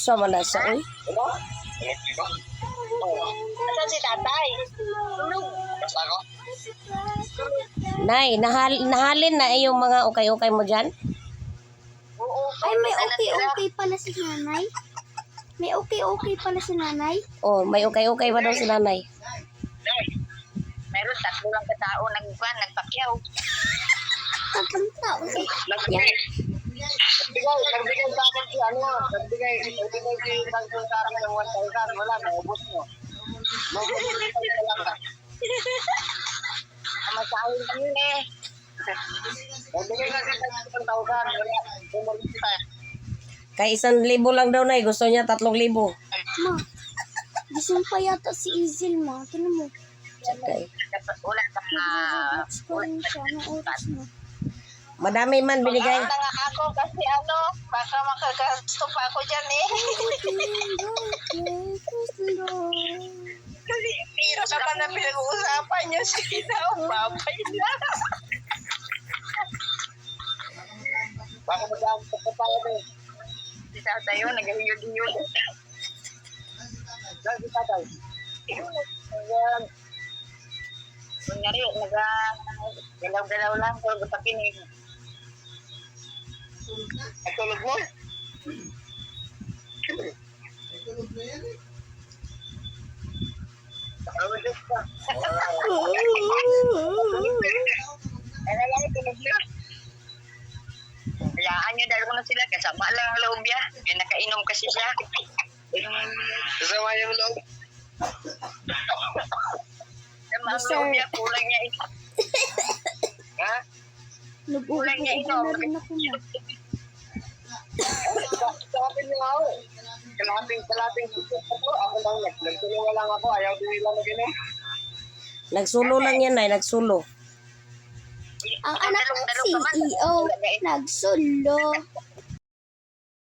Sama na siya, uy. Asan si tatay? Tulog. Basta ako? Nay, nahalin na yung mga ukay-ukay mo dyan? Oo. Ay, may okay-okay pala si nanay. May okay-okay pala si nanay. Oh, may ukay-ukay ba daw si nanay? Meron 3 lang katao nagpakyaw. Tatlong taon. Nagbigay sa akin si ano, nagbigay si Tangkong Sarang ng 1,000, wala, naubos mo. Nagbigay lang ka. Masahin kami eh. Nagbigay na si Tangkong 1,000, wala, bumalik tayo. Kay 1,000 lang daw, Nay. Gusto niya 3,000. Ma, gising pa yata si Izil, ma. Tinan mo. Okay. Wala ka na. Nag-relax ko rin siya. Anong oras na? Madami man binigay. Pag-aaral na nga ako kasi baka makagasto pa ako dyan eh. Kasi piro sa pa na pinag-uusapan niyo sila o babay na. Baka mag-aamit ko tayo eh. Si tatay yun, nag-hiyod-hiyod. Dahil si tatay. Kunyari, nag-galaw-galaw lang ko, butakinig. At tulog mo? Ano lang, tulog na. Hayaan nyo, dahil ko na sila, kasama lang ang loob ya. May nakainom kasi siya. Kasama yung loob. Kasama ang loob ya, kulang niya ito. Ha? Kulang niya ito. Nag-uupo na rin ako, ma. Sa akin yung ako. Kalating susot ako. Ako lang nagtulungan lang ako. Ayaw din nila mag-inom. Nagsulo lang yan, Nay. Nagsulo. Ang anak ng CEO, nagsulo.